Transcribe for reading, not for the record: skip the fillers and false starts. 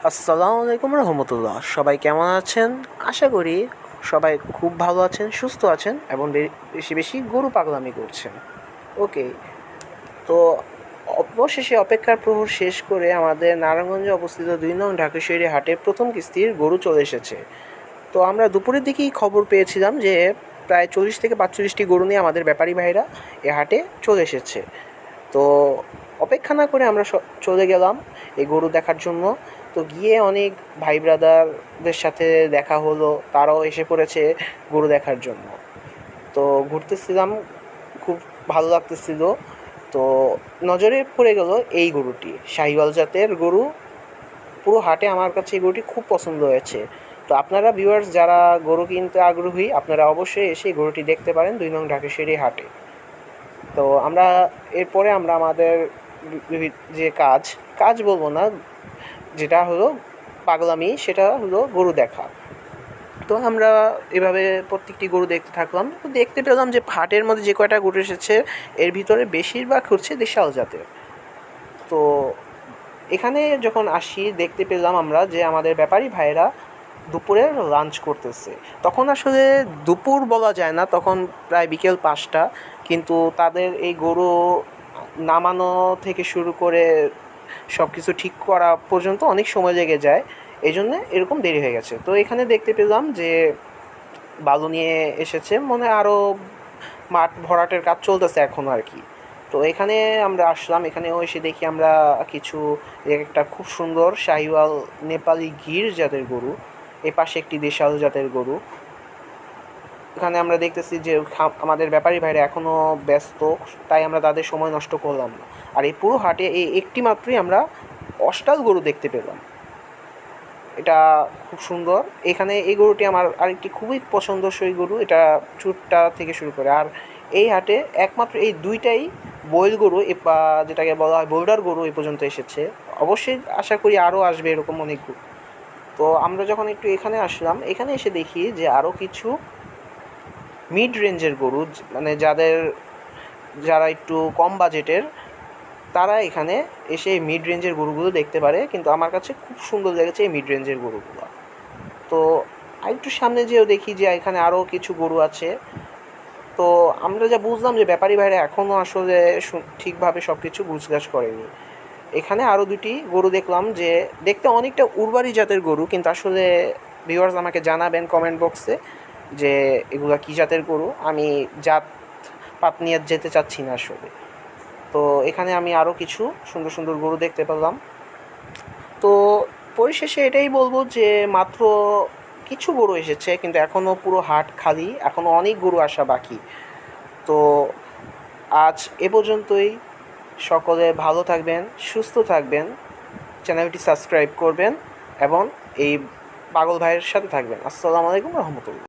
আসসালামু আলাইকুম রহমতুল্লাহ। সবাই কেমন আছেন? আশা করি সবাই খুব ভালো আছেন, সুস্থ আছেন এবং বেশি বেশি গরু পাগলামি করছেন। ওকে, তো অবশেষে অপেক্ষার প্রহর শেষ করে আমাদের নারায়ণগঞ্জে অবস্থিত ২ নং ঢাকেশ্বরী হাটে প্রথম কিস্তির গরু চলে এসেছে। তো আমরা দুপুরের দিকেই খবর পেয়েছিলাম যে প্রায় 40 থেকে 45টি গরু নিয়ে আমাদের ব্যাপারী ভাইরা এ হাটে চলে এসেছে। তো অপেক্ষা না করে আমরা চলে গেলাম এই গরু দেখার জন্য। তো গিয়ে অনেক ভাই ব্রাদারদের সাথে দেখা হলো, তারাও এসে পড়েছে গরু দেখার জন্য। তো ঘুরতেছিলাম, খুব ভালো লাগতেছিল। তো নজরে পড়ে গেল এই গরুটি, শাহিওয়াল জাতের গরু। পুরো হাটে আমার কাছে এই গরুটি খুব পছন্দ হয়েছে। তো আপনারা ভিউয়ার্স যারা গরু কিনতে আগ্রহী, আপনারা অবশ্যই এসে এই গরুটি দেখতে পারেন ২ নং ঢাকেশ্বরী হাটে। তো আমরা এরপরে আমরা আমাদের যে কাজ বলবো না, যেটা হলো পাগলামি, সেটা হলো গরু দেখা। তো আমরা এভাবে প্রত্যেকটি গরু দেখতে থাকলাম। তো দেখতে পেলাম যে হাটের মধ্যে যে কয়টা গরু এসেছে এর ভিতরে বেশিরভাগ হচ্ছে দেশাল জাতের। তো এখানে যখন আসি দেখতে পেলাম আমরা যে আমাদের ব্যাপারী ভাইয়েরা দুপুরে লাঞ্চ করতেছে। তখন আসলে দুপুর বলা যায় না, তখন প্রায় বিকেল 5টা, কিন্তু তাদের এই গরু নামানো থেকে শুরু করে সব কিছু ঠিক করা পর্যন্ত অনেক সময় লেগে যায়, এই জন্যে এরকম দেরি হয়ে গেছে। তো এখানে দেখতে পেলাম যে বালু নিয়ে এসেছে, মনে আরও মাঠ ভরাটের কাজ চলতেছে এখন আর কি। তো এখানে আমরা আসলাম, এখানেও এসে দেখি আমরা কিছু একটা খুব সুন্দর শাহিওয়াল নেপালি গির জাতের গরু, এ পাশে একটি দেশাল জাতের গরু। এখানে আমরা দেখতেছি যে আমাদের ব্যাপারী ভাইরা এখনও ব্যস্ত, তাই আমরা তাদের সময় নষ্ট করলাম না। আর এই পুরো হাটে এই একটি মাত্রই আমরা অস্টাল গরু দেখতে পেলাম, এটা খুব সুন্দর। এখানে এই গরুটি আমার আরেকটি খুবই পছন্দসই গরু, এটা চুটটা থেকে শুরু করে। আর এই হাটে একমাত্র এই দুইটাই বৈল গরু, বা যেটাকে বলা হয় বোল্ডার গরু, এ পর্যন্ত এসেছে। অবশ্যই আশা করি আরও আসবে এরকম অনেক গরু। তো আমরা যখন একটু এখানে আসলাম, এখানে এসে দেখি যে আরও কিছু মিড রেঞ্জের গরু, মানে যারা একটু কম বাজেটের, তারা এখানে এসে মিড রেঞ্জের গরুগুলো দেখতে পারে। কিন্তু আমার কাছে খুব সুন্দর লেগেছে এই মিড রেঞ্জের গরুগুলো। তো আরেকটু সামনে যেয়েও দেখি যে এখানে আরও কিছু গরু আছে। তো আমরা যা বুঝলাম যে ব্যাপারী ভাইরা এখনও আসলে ঠিকভাবে সব কিছু গুছগাছ করেনি। এখানে আরও দুটি গরু দেখলাম যে দেখতে অনেকটা উরবারি জাতের গরু, কিন্তু আসলে ভিউয়ার্স আমাকে জানাবেন কমেন্ট বক্সে যে এগুলো কী জাতের গরু। আমি জাত পাত নিয়ে যেতে চাচ্ছি না আসলে। তো এখানে আমি আরও কিছু সুন্দর সুন্দর গরু দেখতে পেলাম। তো পরিশেষে এটাই বলবো যে মাত্র কিছু গরু এসেছে, কিন্তু এখনও পুরো হাট খালি, এখনও অনেক গরু আসা বাকি। তো আজ এ পর্যন্তই। সকলে ভালো থাকবেন, সুস্থ থাকবেন, চ্যানেলটি সাবস্ক্রাইব করবেন এবং এই পাগল ভাইয়ের সাথে থাকবেন। আসসালামু আলাইকুম রহমতুল্লাহ।